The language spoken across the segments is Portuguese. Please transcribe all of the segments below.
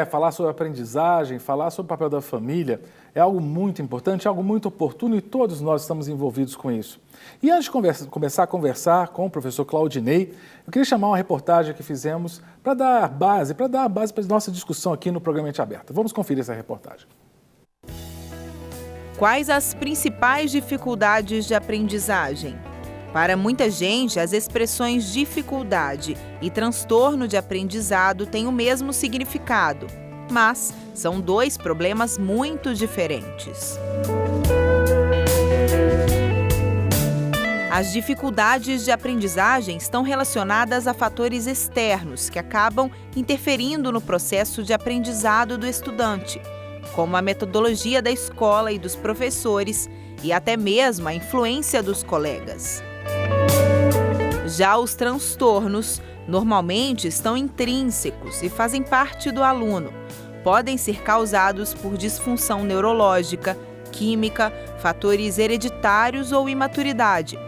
Falar sobre aprendizagem, falar sobre o papel da família é algo muito importante, é algo muito oportuno e todos nós estamos envolvidos com isso. E antes de começar a conversar com o professor Claudinei, eu queria chamar uma reportagem que fizemos para dar base para a nossa discussão aqui no Programa Mente Aberta. Vamos conferir essa reportagem. Quais as principais dificuldades de aprendizagem? Para muita gente, as expressões dificuldade e transtorno de aprendizado têm o mesmo significado, mas são dois problemas muito diferentes. As dificuldades de aprendizagem estão relacionadas a fatores externos que acabam interferindo no processo de aprendizado do estudante, como a metodologia da escola e dos professores e até mesmo a influência dos colegas. Já os transtornos normalmente estão intrínsecos e fazem parte do aluno. Podem ser causados por disfunção neurológica, química, fatores hereditários ou imaturidade.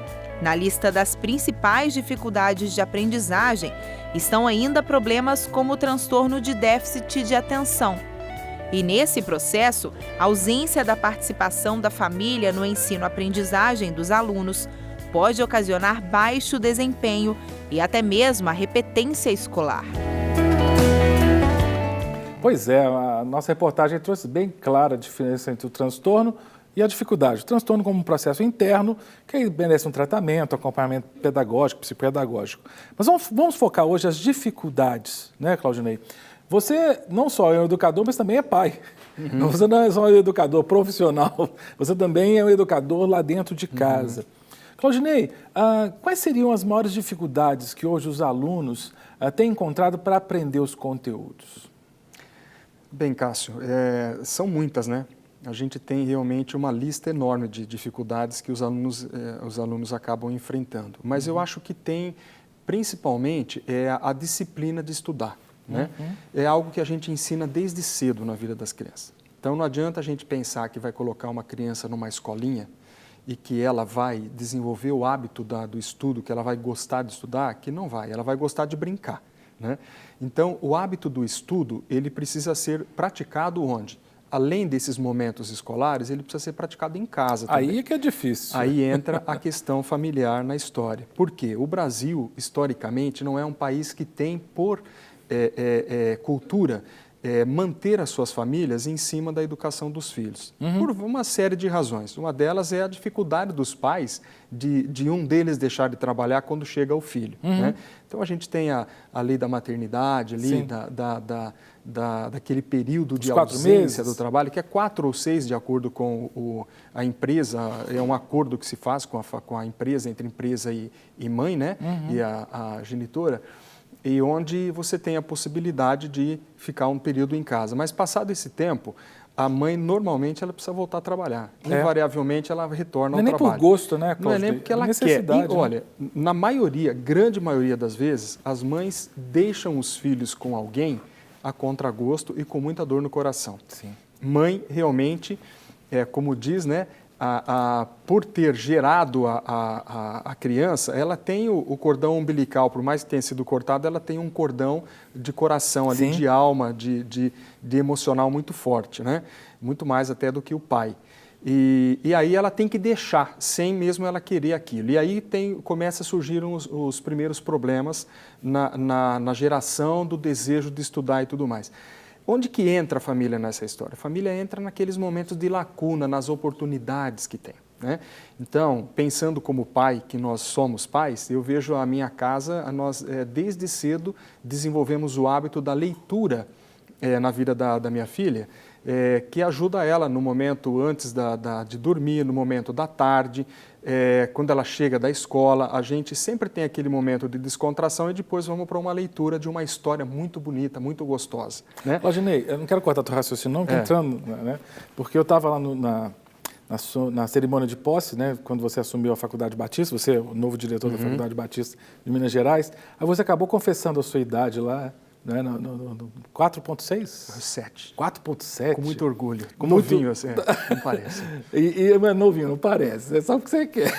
Na lista das principais dificuldades de aprendizagem estão ainda problemas como o transtorno de déficit de atenção. E nesse processo, a ausência da participação da família no ensino-aprendizagem dos alunos pode ocasionar baixo desempenho e até mesmo a repetência escolar. Pois é, a nossa reportagem trouxe bem clara a diferença entre o transtorno e a dificuldade. O transtorno como um processo interno que merece um tratamento, acompanhamento pedagógico, psicopedagógico. Mas vamos focar hoje as dificuldades, né, Claudinei? Você não só é um educador, mas também é pai. Uhum. Você não é só um educador profissional, você também é um educador lá dentro de casa. Uhum. Claudinei, quais seriam as maiores dificuldades que hoje os alunos têm encontrado para aprender os conteúdos? Bem, Cássio, são muitas, né? A gente tem realmente uma lista enorme de dificuldades que os alunos acabam enfrentando. Mas eu acho que tem, principalmente, a disciplina de estudar. Né? É algo que a gente ensina desde cedo na vida das crianças. Então não adianta a gente pensar que vai colocar uma criança numa escolinha e que ela vai desenvolver o hábito do estudo, que ela vai gostar de estudar, que não vai, ela vai gostar de brincar. Né? Então o hábito do estudo, ele precisa ser praticado onde? Além desses momentos escolares, ele precisa ser praticado em casa também. Aí é que é difícil. Aí entra a questão familiar na história. Por quê? O Brasil, historicamente, não é um país que tem por cultura manter as suas famílias em cima da educação dos filhos, por uma série de razões. Uma delas é a dificuldade dos pais de um deles deixar de trabalhar quando chega o filho. Né? Então a gente tem a lei da maternidade, ali, daquele período de ausência do trabalho, que é 4 ou 6 de acordo com a empresa, é um acordo que se faz com a empresa, entre empresa e mãe, né? E a genitora, e onde você tem a possibilidade de ficar um período em casa. Mas passado esse tempo, a mãe normalmente ela precisa voltar a trabalhar. Invariavelmente ela retorna ao trabalho. Não é nem por gosto, né, Cláudio? Não é nem porque ela quer. E, olha, na grande maioria das vezes, as mães deixam os filhos com alguém a contragosto e com muita dor no coração. Sim. Mãe realmente, como diz, né? Por ter gerado a criança, ela tem o cordão umbilical, por mais que tenha sido cortado, ela tem um cordão de coração ali, de alma, de emocional muito forte, né? Muito mais até do que o pai. E aí ela tem que deixar, sem mesmo ela querer aquilo. E aí começa a surgir os primeiros problemas na geração do desejo de estudar e tudo mais. Onde que entra a família nessa história? A família entra naqueles momentos de lacuna, nas oportunidades que tem. Né? Então, pensando como pai, que nós somos pais, eu vejo a minha casa, nós desde cedo desenvolvemos o hábito da leitura na vida da minha filha, que ajuda ela no momento antes de dormir, no momento da tarde, quando ela chega da escola, a gente sempre tem aquele momento de descontração e depois vamos para uma leitura de uma história muito bonita, muito gostosa. Né? Claudinei, eu não quero cortar teu raciocínio, não, entrando, né? Porque eu estava lá na cerimônia de posse, né, quando você assumiu a Faculdade Batista, você é o novo diretor da Faculdade Batista de Minas Gerais, aí você acabou confessando a sua idade lá, né, no 4.6? 7. 4.7? Com muito orgulho. Com novinho, assim, não parece. Mas novinho, não parece. É só o que você quer.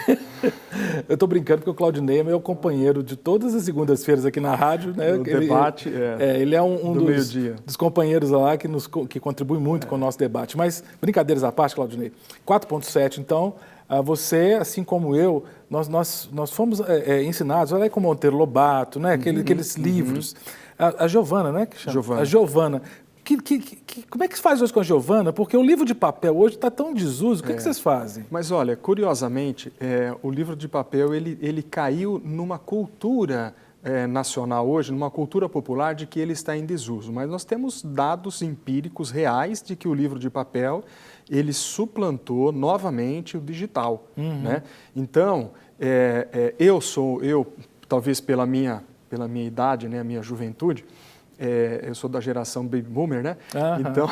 Eu estou brincando porque o Claudinei é meu companheiro de todas as segundas-feiras aqui na rádio. Né? O debate ele é um dos companheiros lá que contribui muito com o nosso debate. Mas, brincadeiras à parte, Claudinei, 4.7, então, você, assim como eu, nós fomos ensinados, olha aí com Monteiro Lobato, né? Aqueles livros. A Giovana, né? Que chama? Giovana. A Giovana. Como é que se faz hoje com a Giovana? Porque o livro de papel hoje está tão em desuso. O que vocês fazem? Mas olha, curiosamente, o livro de papel ele caiu numa cultura nacional hoje, numa cultura popular de que ele está em desuso. Mas nós temos dados empíricos reais de que o livro de papel ele suplantou novamente o digital. Né? Então, eu talvez pela minha idade, né, a minha juventude, eu sou da geração Baby Boomer, né? Então,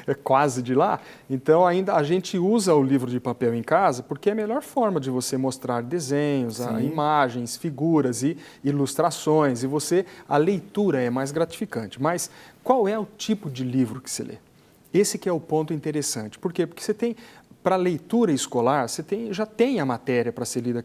é quase de lá. Então, ainda a gente usa o livro de papel em casa porque é a melhor forma de você mostrar desenhos, imagens, figuras e ilustrações. E a leitura é mais gratificante. Mas qual é o tipo de livro que se lê? Esse que é o ponto interessante. Por quê? Porque você tem... Para leitura escolar, já tem a matéria para ser lida,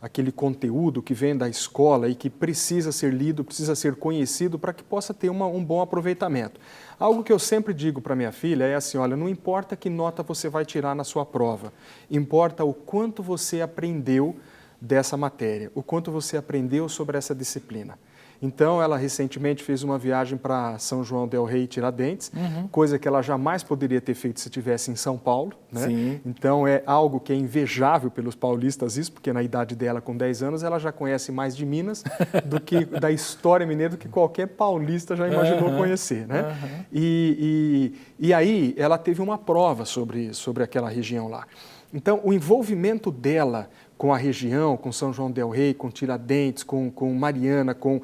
aquele conteúdo que vem da escola e que precisa ser lido, precisa ser conhecido para que possa ter um bom aproveitamento. Algo que eu sempre digo para minha filha é assim, olha, não importa que nota você vai tirar na sua prova, importa o quanto você aprendeu dessa matéria, o quanto você aprendeu sobre essa disciplina. Então, ela recentemente fez uma viagem para São João del Rei e Tiradentes, coisa que ela jamais poderia ter feito se estivesse em São Paulo. Né? Sim. Então, é algo que é invejável pelos paulistas isso, porque na idade dela, com 10 anos, ela já conhece mais de Minas do que da história mineira do que qualquer paulista já imaginou conhecer. Né? E aí, ela teve uma prova sobre aquela região lá. Então, o envolvimento dela com a região, com São João del Rei, com Tiradentes, com Mariana, com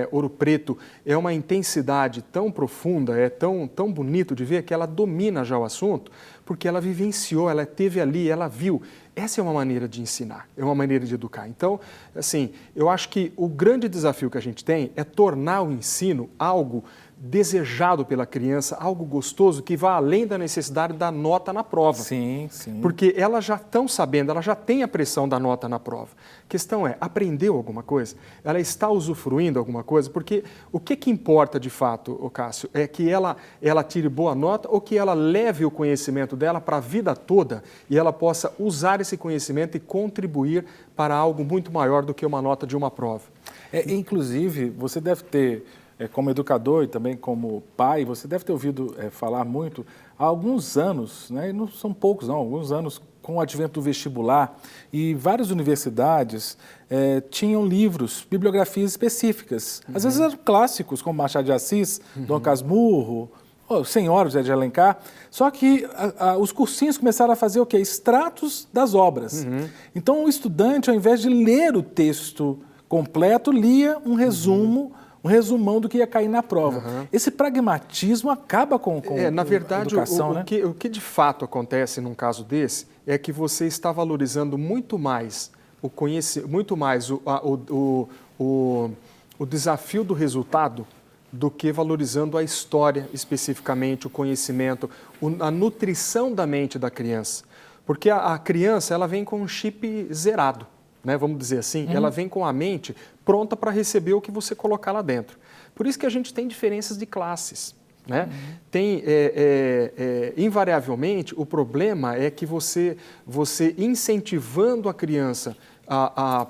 Ouro Preto, é uma intensidade tão profunda, é tão bonito de ver que ela domina já o assunto, porque ela vivenciou, ela esteve ali, ela viu. Essa é uma maneira de ensinar, é uma maneira de educar. Então, assim, eu acho que o grande desafio que a gente tem é tornar o ensino algo desejado pela criança, algo gostoso que vá além da necessidade da nota na prova. Sim, sim. Porque elas já estão sabendo, ela já tem a pressão da nota na prova. A questão é, aprendeu alguma coisa? Ela está usufruindo alguma coisa? Porque o que importa de fato, Cássio, é que ela tire boa nota ou que ela leve o conhecimento dela para a vida toda e ela possa usar esse conhecimento e contribuir para algo muito maior do que uma nota de uma prova. Inclusive, você deve ter... como educador e também como pai, você deve ter ouvido falar muito há alguns anos, né, e não são poucos não, alguns anos com o advento do vestibular, e várias universidades tinham livros, bibliografias específicas. Às vezes eram clássicos, como Machado de Assis, Dom Casmurro, Senhora José de Alencar, só que os cursinhos começaram a fazer o quê? Extratos das obras. Então o estudante, ao invés de ler o texto completo, lia um resumo, um resumão do que ia cair na prova. Esse pragmatismo acaba com na verdade, a educação, né? O que de fato acontece num caso desse é que você está valorizando muito mais o desafio do resultado do que valorizando a história especificamente, o conhecimento, a nutrição da mente da criança. Porque a criança ela vem com um chip zerado. Né, vamos dizer assim, ela vem com a mente pronta para receber o que você colocar lá dentro. Por isso que a gente tem diferenças de classes. Né? Tem, invariavelmente, o problema é que você incentivando a criança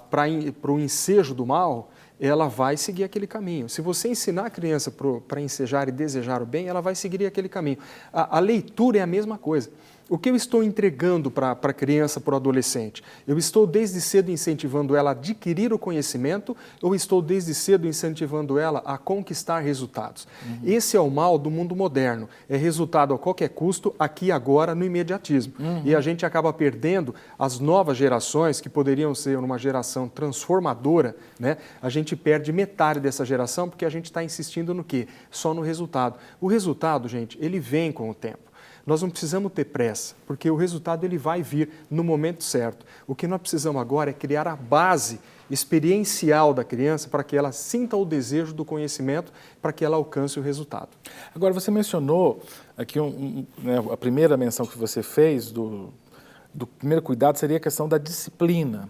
para o ensejo do mal, ela vai seguir aquele caminho. Se você ensinar a criança para ensejar e desejar o bem, ela vai seguir aquele caminho. A leitura é a mesma coisa. O que eu estou entregando para a criança, para o adolescente? Eu estou desde cedo incentivando ela a adquirir o conhecimento ou estou desde cedo incentivando ela a conquistar resultados? Esse é o mal do mundo moderno. É resultado a qualquer custo, aqui e agora, no imediatismo. E a gente acaba perdendo as novas gerações, que poderiam ser uma geração transformadora, né? A gente perde metade dessa geração porque a gente está insistindo no quê? Só no resultado. O resultado, gente, ele vem com o tempo. Nós não precisamos ter pressa, porque o resultado ele vai vir no momento certo. O que nós precisamos agora é criar a base experiencial da criança para que ela sinta o desejo do conhecimento, para que ela alcance o resultado. Agora, você mencionou aqui né, a primeira menção que você fez do primeiro cuidado seria a questão da disciplina.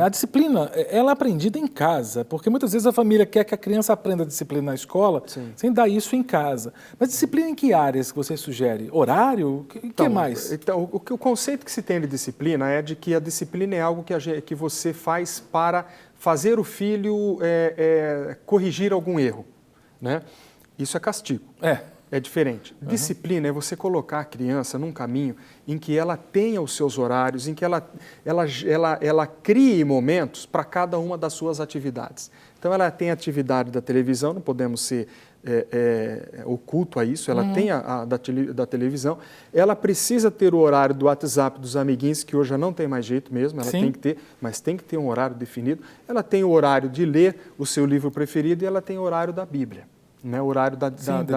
A disciplina, ela é aprendida em casa, porque muitas vezes a família quer que a criança aprenda a disciplina na escola, sem dar isso em casa. Mas disciplina em que áreas que você sugere? Horário? O que mais? Então, o conceito que se tem de disciplina é de que a disciplina é algo que você faz para fazer o filho corrigir algum erro, né? Isso é castigo. É diferente. Disciplina é você colocar a criança num caminho em que ela tenha os seus horários, em que ela crie momentos para cada uma das suas atividades. Então, ela tem a atividade da televisão, não podemos ser oculto a isso, ela tem a da televisão, ela precisa ter o horário do WhatsApp dos amiguinhos, que hoje já não tem mais jeito mesmo, ela tem que ter, mas tem que ter um horário definido. Ela tem o horário de ler o seu livro preferido e ela tem o horário da Bíblia. Né, o horário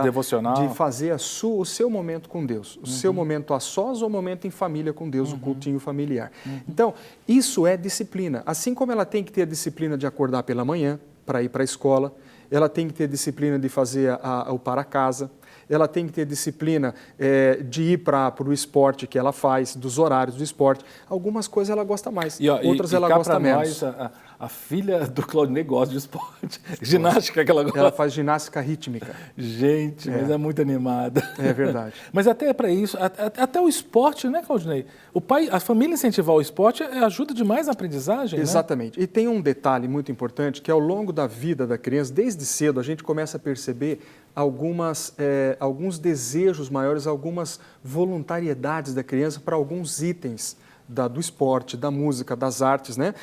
devocional, de fazer o seu momento com Deus, o seu momento a sós ou o momento em família com Deus, o cultinho familiar. Então, isso é disciplina. Assim como ela tem que ter a disciplina de acordar pela manhã para ir para a escola, ela tem que ter disciplina de fazer o para casa, ela tem que ter disciplina de ir para o esporte que ela faz, dos horários do esporte. Algumas coisas ela gosta mais, outras ela gosta menos. A filha do Claudinei gosta de esporte, ginástica que ela gosta. Ela faz ginástica rítmica. Gente, mas é muito animada. É verdade. Mas até para isso, até o esporte, né, Claudinei? A família incentivar o esporte ajuda demais na aprendizagem, Exatamente. Né? E tem um detalhe muito importante, que ao longo da vida da criança, desde cedo, a gente começa a perceber alguns desejos maiores, algumas voluntariedades da criança para alguns itens do esporte, da música, das artes, né?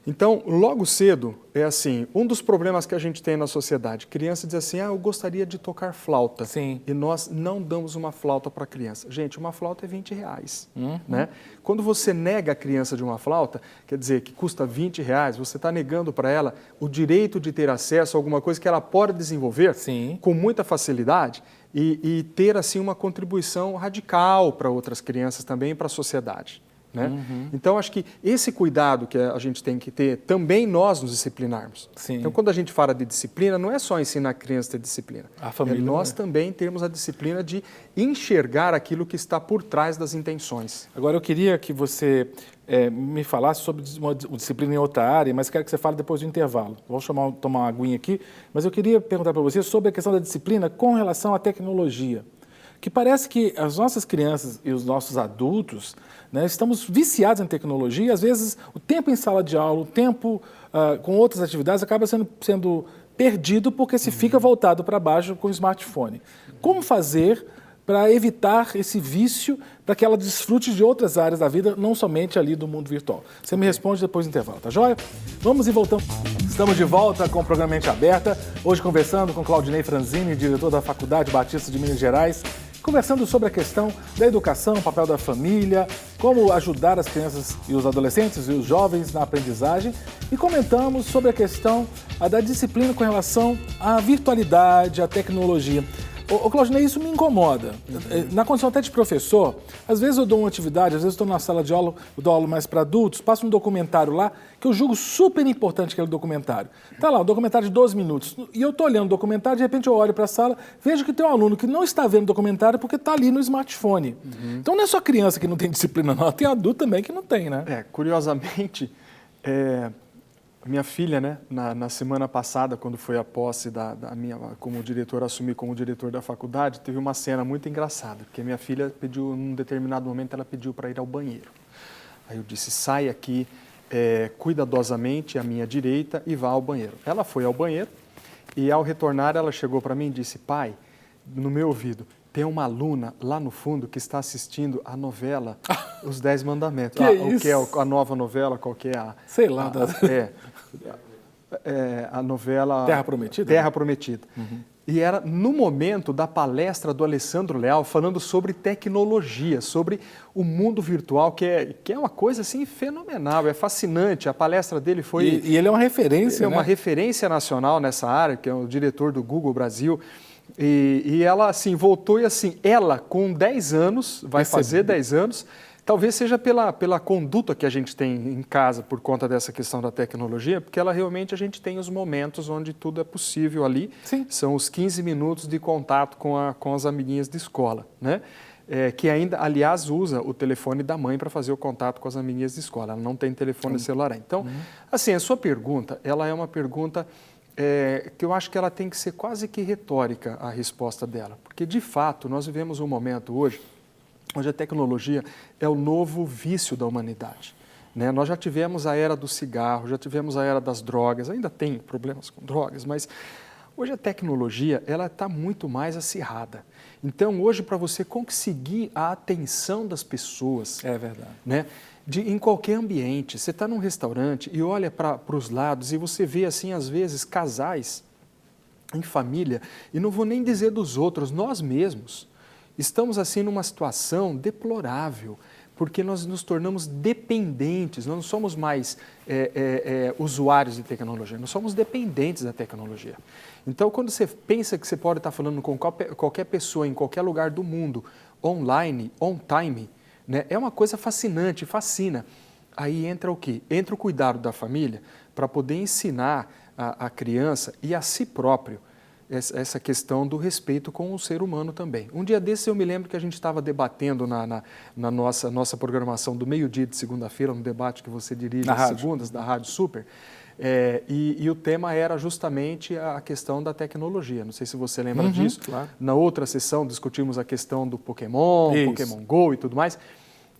Então, logo cedo, é assim, um dos problemas que a gente tem na sociedade, criança diz assim, eu gostaria de tocar flauta. Sim. E nós não damos uma flauta para a criança. Gente, uma flauta é R$20, né? Quando você nega a criança de uma flauta, quer dizer, que custa R$20, você está negando para ela o direito de ter acesso a alguma coisa que ela pode desenvolver com muita facilidade e ter, assim, uma contribuição radical para outras crianças também e para a sociedade. Né? Então, acho que esse cuidado que a gente tem que ter, também nós nos disciplinarmos. Então, quando a gente fala de disciplina, não é só ensinar a criança a ter disciplina. Nós também temos a disciplina de enxergar aquilo que está por trás das intenções. Agora, eu queria que você me falasse sobre uma disciplina em outra área, mas quero que você fale depois do intervalo. Vou tomar uma aguinha aqui, mas eu queria perguntar para você sobre a questão da disciplina com relação à tecnologia. Que parece que as nossas crianças e os nossos adultos, né, estamos viciados em tecnologia e, às vezes, o tempo em sala de aula, o tempo com outras atividades acaba sendo perdido porque se fica voltado para baixo com o smartphone. Como fazer para evitar esse vício, para que ela desfrute de outras áreas da vida, não somente ali do mundo virtual? Você me responde depois do intervalo, tá joia? Vamos e voltamos. Estamos de volta com o programa Mente Aberta, hoje conversando com Claudinei Franzini, diretor da Faculdade Batista de Minas Gerais, conversando sobre a questão da educação, o papel da família, como ajudar as crianças e os adolescentes e os jovens na aprendizagem e comentamos sobre a questão da disciplina com relação à virtualidade, à tecnologia. Claudinei, isso me incomoda. Na condição até de professor, às vezes eu dou uma atividade, às vezes estou na sala de aula, eu dou aula mais para adultos, passo um documentário lá, que eu julgo super importante aquele documentário. Está lá, um documentário de 12 minutos. E eu estou olhando o documentário, de repente eu olho para a sala, vejo que tem um aluno que não está vendo o documentário porque está ali no smartphone. Então não é só criança que não tem disciplina, não. Tem adulto também que não tem, né? Curiosamente, minha filha, né, na semana passada, quando foi a posse da minha, como diretor, assumi como diretor da faculdade, teve uma cena muito engraçada, porque minha filha pediu, num determinado momento, ela pediu para ir ao banheiro. Aí eu disse, sai aqui cuidadosamente à minha direita e vá ao banheiro. Ela foi ao banheiro e, ao retornar, ela chegou para mim e disse, pai, no meu ouvido, tem uma aluna lá no fundo que está assistindo a novela Os 10 Mandamentos. O que é a nova novela? Qual que é a... Sei lá. A novela... Terra Prometida? Terra Prometida. E era no momento da palestra do Alessandro Leal, falando sobre tecnologia, sobre o mundo virtual, que é uma coisa assim fenomenal, é fascinante. A palestra dele foi... E ele é uma referência, uma referência nacional nessa área, que é o diretor do Google Brasil. E ela, assim, voltou e, assim, ela, com 10 anos, vai fazer 10 anos, Talvez seja pela conduta que a gente tem em casa por conta dessa questão da tecnologia, porque ela realmente a gente tem os momentos onde tudo é possível ali. Sim. São os 15 minutos de contato com as amiguinhas de escola, né? Que ainda, aliás, usa o telefone da mãe para fazer o contato com as amiguinhas de escola. Ela não tem telefone celular. Então, assim, a sua pergunta, ela é uma pergunta que eu acho que ela tem que ser quase que retórica, a resposta dela. Porque, de fato, nós vivemos um momento hoje onde a tecnologia é o novo vício da humanidade, né? Nós já tivemos a era do cigarro, já tivemos a era das drogas, ainda tem problemas com drogas, mas hoje a tecnologia ela está muito mais acirrada. Então, hoje, para você conseguir a atenção das pessoas, É verdade. né, em qualquer ambiente, você está num restaurante e olha para os lados e você vê, assim, às vezes, casais em família, e não vou nem dizer dos outros, nós mesmos estamos, assim, numa situação deplorável, porque nós nos tornamos dependentes, nós não somos mais usuários de tecnologia, nós somos dependentes da tecnologia. Então, quando você pensa que você pode estar falando com qualquer pessoa em qualquer lugar do mundo, online, on time, né, é uma coisa fascinante, fascina. Aí entra o quê? Entra o cuidado da família para poder ensinar a criança e a si próprio essa questão do respeito com o ser humano também. Um dia desses eu me lembro que a gente estava debatendo na nossa programação do meio-dia de segunda-feira, no debate que você dirige às segundas, da Rádio Super, e o tema era justamente a questão da tecnologia. Não sei se você lembra disso. Claro. Na outra sessão discutimos a questão do Pokémon, Pokémon Go e tudo mais.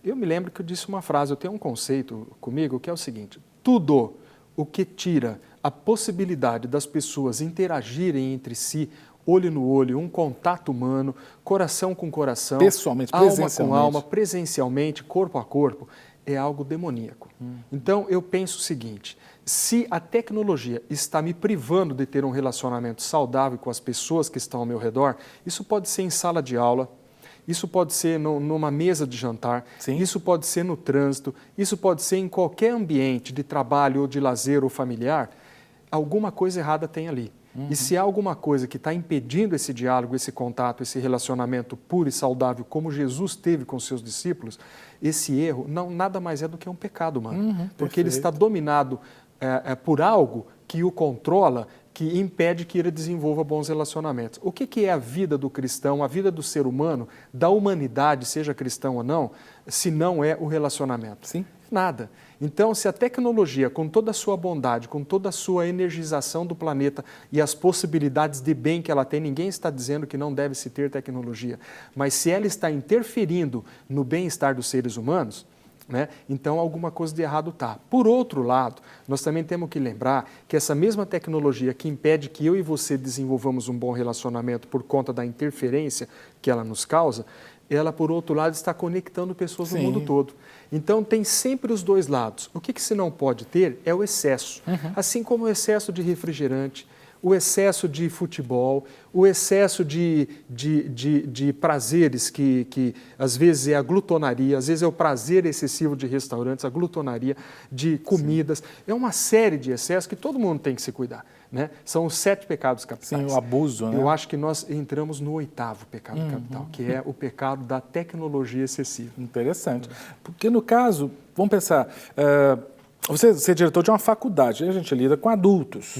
Eu me lembro que eu disse uma frase, eu tenho um conceito comigo que é o seguinte: tudo o que tira a possibilidade das pessoas interagirem entre si, olho no olho, um contato humano, coração com coração, pessoalmente, alma com alma, presencialmente, corpo a corpo, é algo demoníaco. Então, eu penso o seguinte: se a tecnologia está me privando de ter um relacionamento saudável com as pessoas que estão ao meu redor, isso pode ser em sala de aula, isso pode ser numa mesa de jantar, Sim. Isso pode ser no trânsito, isso pode ser em qualquer ambiente de trabalho ou de lazer ou familiar, alguma coisa errada tem ali. E se há alguma coisa que está impedindo esse diálogo, esse contato, esse relacionamento puro e saudável, como Jesus teve com seus discípulos, esse erro nada mais é do que um pecado humano. Porque ele está dominado por algo que o controla, que impede que ele desenvolva bons relacionamentos. O que é a vida do cristão, a vida do ser humano, da humanidade, seja cristão ou não, se não é o relacionamento? Sim. Nada. Então, se a tecnologia, com toda a sua bondade, com toda a sua energização do planeta e as possibilidades de bem que ela tem, ninguém está dizendo que não deve se ter tecnologia, mas se ela está interferindo no bem-estar dos seres humanos, né, então alguma coisa de errado está. Por outro lado, nós também temos que lembrar que essa mesma tecnologia que impede que eu e você desenvolvamos um bom relacionamento por conta da interferência que ela nos causa, ela, por outro lado, está conectando pessoas no mundo todo. Então, tem sempre os dois lados. O que se não pode ter é o excesso. Assim como o excesso de refrigerante, o excesso de futebol, o excesso de prazeres que às vezes é a glutonaria, às vezes é o prazer excessivo de restaurantes, a glutonaria de comidas. Sim. É uma série de excessos que todo mundo tem que se cuidar, né? São os 7 pecados capitais. Sim, o abuso, né? Eu acho que nós entramos no 8º pecado capital, que é o pecado da tecnologia excessiva. Interessante. Porque no caso, vamos pensar, você é diretor de uma faculdade, a gente lida com adultos.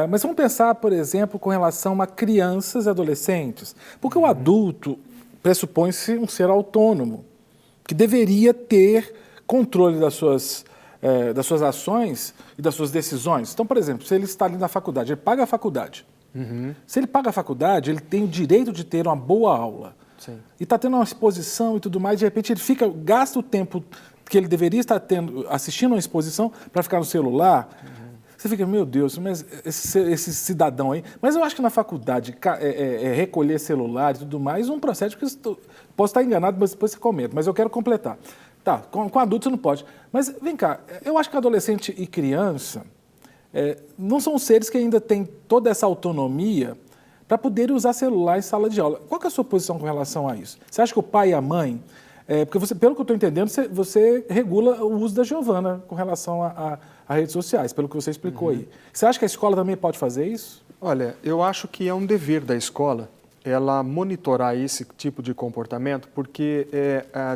Mas vamos pensar, por exemplo, com relação a crianças e adolescentes. Porque o adulto pressupõe-se um ser autônomo, que deveria ter controle das suas ações e das suas decisões. Então, por exemplo, se ele está ali na faculdade, ele paga a faculdade. Se ele paga a faculdade, ele tem o direito de ter uma boa aula. Sim. E está tendo uma exposição e tudo mais, de repente ele gasta o tempo que ele deveria estar assistindo uma exposição para ficar no celular. Você fica, meu Deus, mas esse cidadão aí... Mas eu acho que na faculdade, recolher celular e tudo mais, um processo que posso estar enganado, mas depois você comenta. Mas eu quero completar. Tá, com adulto você não pode. Mas vem cá, eu acho que adolescente e criança não são seres que ainda têm toda essa autonomia para poderem usar celular em sala de aula. Qual que é a sua posição com relação a isso? Você acha que o pai e a mãe... porque você, pelo que eu estou entendendo, você regula o uso da Giovana com relação a redes sociais, pelo que você explicou aí. Você acha que a escola também pode fazer isso? Olha, eu acho que é um dever da escola ela monitorar esse tipo de comportamento, porque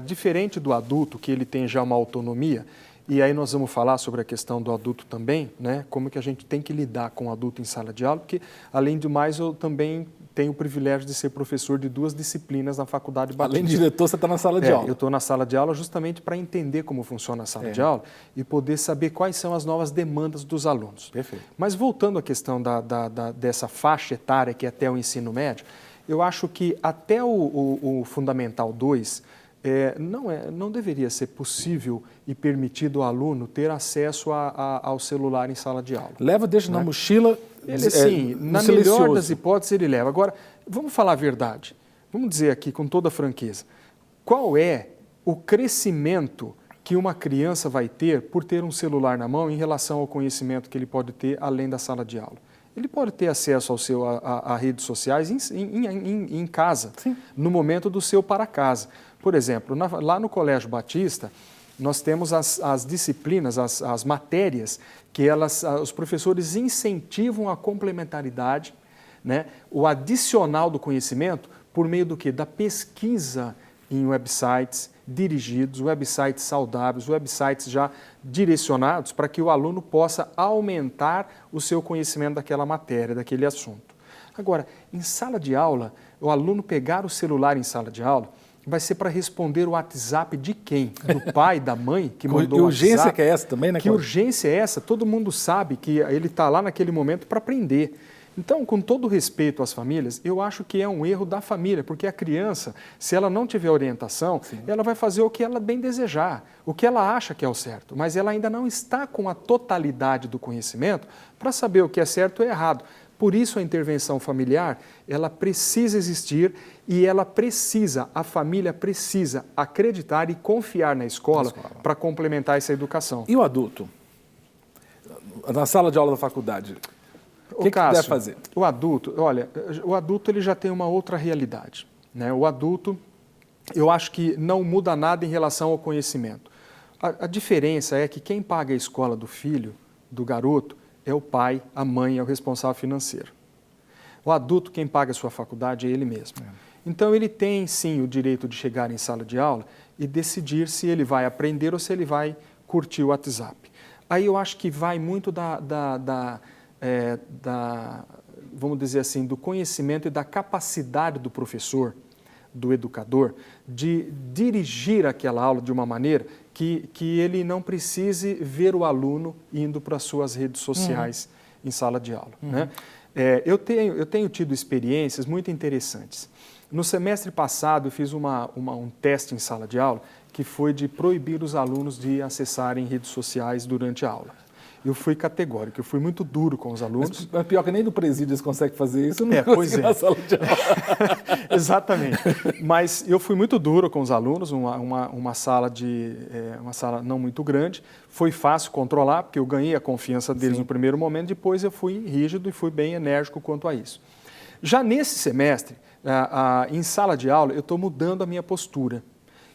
diferente do adulto, que ele tem já uma autonomia, e aí nós vamos falar sobre a questão do adulto também, né? Como que a gente tem que lidar com o adulto em sala de aula, porque, além do mais, eu também tenho o privilégio de ser professor de 2 disciplinas na Faculdade Batista. Além de diretor, você está na sala de aula. Eu estou na sala de aula justamente para entender como funciona a sala de aula e poder saber quais são as novas demandas dos alunos. Perfeito. Mas voltando à questão dessa faixa etária que é até o ensino médio, eu acho que até o Fundamental 2, não deveria ser possível e permitido ao aluno ter acesso ao celular em sala de aula. Deixa na mochila. Ele, sim, na melhor das hipóteses, ele leva. Agora, vamos falar a verdade. Vamos dizer aqui com toda franqueza. Qual é o crescimento que uma criança vai ter por ter um celular na mão em relação ao conhecimento que ele pode ter além da sala de aula? Ele pode ter acesso a redes sociais em casa, sim, no momento do seu para casa. Por exemplo, lá no Colégio Batista, nós temos as disciplinas, as matérias, que os professores incentivam a complementaridade, né, o adicional do conhecimento, por meio do quê? Da pesquisa em websites dirigidos, websites saudáveis, websites já direcionados para que o aluno possa aumentar o seu conhecimento daquela matéria, daquele assunto. Agora, em sala de aula, o aluno pegar o celular em sala de aula vai ser para responder o WhatsApp de quem? Do pai, da mãe que mandou o WhatsApp? Que urgência que é essa também, né? Que urgência é essa? Todo mundo sabe que ele está lá naquele momento para aprender. Então, com todo respeito às famílias, eu acho que é um erro da família, porque a criança, se ela não tiver orientação, sim, ela vai fazer o que ela bem desejar, o que ela acha que é o certo, mas ela ainda não está com a totalidade do conhecimento para saber o que é certo e errado. Por isso a intervenção familiar, ela precisa existir e a família precisa acreditar e confiar na escola para complementar essa educação. E o adulto? Na sala de aula da faculdade? O que deve fazer? O adulto, olha, o adulto ele já tem uma outra realidade, né? O adulto, eu acho que não muda nada em relação ao conhecimento. A diferença é que quem paga a escola do filho, do garoto, é o pai, a mãe, é o responsável financeiro. O adulto, quem paga a sua faculdade é ele mesmo. Então ele tem sim o direito de chegar em sala de aula e decidir se ele vai aprender ou se ele vai curtir o WhatsApp. Aí eu acho que vai muito vamos dizer assim, do conhecimento e da capacidade do professor, do educador, de dirigir aquela aula de uma maneira que ele não precise ver o aluno indo para as suas redes sociais em sala de aula. Né? Eu tenho tido experiências muito interessantes. No semestre passado, eu fiz um teste em sala de aula que foi de proibir os alunos de acessarem redes sociais durante a aula. Eu fui categórico, eu fui muito duro com os alunos. Mas pior que nem no presídio eles conseguem fazer isso, pois é. Na sala de aula. Exatamente. Mas eu fui muito duro com os alunos, uma sala não muito grande. Foi fácil controlar, porque eu ganhei a confiança deles, sim, no primeiro momento, depois eu fui rígido e fui bem enérgico quanto a isso. Já nesse semestre, em sala de aula, eu estou mudando a minha postura.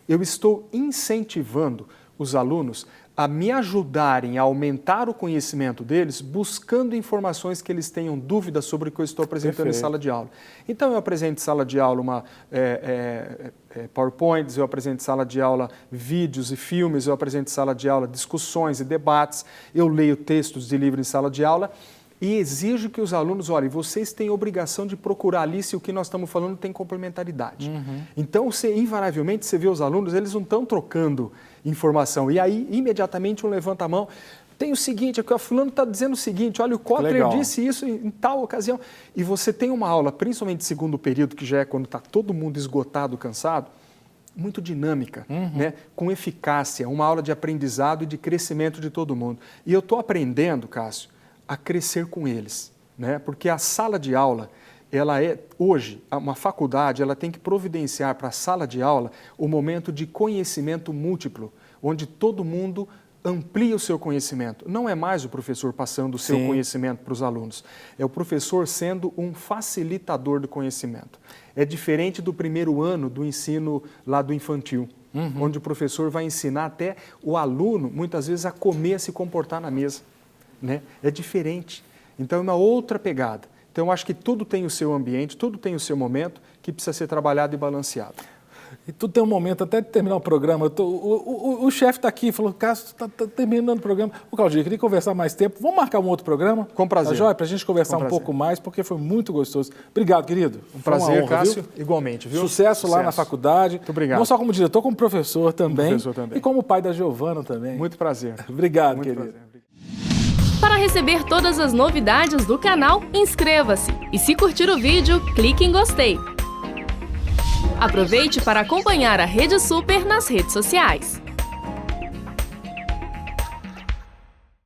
Eu estou incentivando os alunos a me ajudarem a aumentar o conhecimento deles, buscando informações que eles tenham dúvidas sobre o que eu estou apresentando em sala de aula. Então, eu apresento em sala de aula PowerPoints, eu apresento em sala de aula vídeos e filmes, eu apresento em sala de aula discussões e debates, eu leio textos de livro em sala de aula e exijo que os alunos, olhem, vocês têm obrigação de procurar ali se o que nós estamos falando tem complementaridade. Então, invariavelmente, você vê os alunos, eles não estão trocando informação. E aí, imediatamente, um levanta a mão. Tem o seguinte, é que o fulano está dizendo o seguinte, olha, o Kotler disse isso em tal ocasião. E você tem uma aula, principalmente segundo período, que já é quando está todo mundo esgotado, cansado, muito dinâmica, né? Com eficácia, uma aula de aprendizado e de crescimento de todo mundo. E eu estou aprendendo, Cássio, a crescer com eles, né? Porque a sala de aula, ela é, hoje, uma faculdade, ela tem que providenciar para a sala de aula o momento de conhecimento múltiplo, onde todo mundo amplia o seu conhecimento. Não é mais o professor passando o seu conhecimento para os alunos, é o professor sendo um facilitador do conhecimento. É diferente do primeiro ano do ensino lá do infantil, onde o professor vai ensinar até o aluno, muitas vezes, a comer, a se comportar na mesa, né? É diferente. Então, é uma outra pegada. Então, eu acho que tudo tem o seu ambiente, tudo tem o seu momento que precisa ser trabalhado e balanceado. E tudo tem um momento, até de terminar o programa, o chefe está aqui, falou, Cássio, está terminando o programa. Ô, Claudinho, queria conversar mais tempo. Vamos marcar um outro programa? Com prazer. Tá joia? Para a gente conversar um pouco mais, porque foi muito gostoso. Obrigado, querido. Um prazer, honra, Cássio. Viu? Igualmente, viu? Sucesso lá na faculdade. Muito obrigado. Não só como diretor, como professor também. Professor também. E como pai da Giovana também. Muito prazer. Obrigado, Muito querido. prazer. Para receber todas as novidades do canal, inscreva-se. E se curtir o vídeo, clique em gostei. Aproveite para acompanhar a Rede Super nas redes sociais.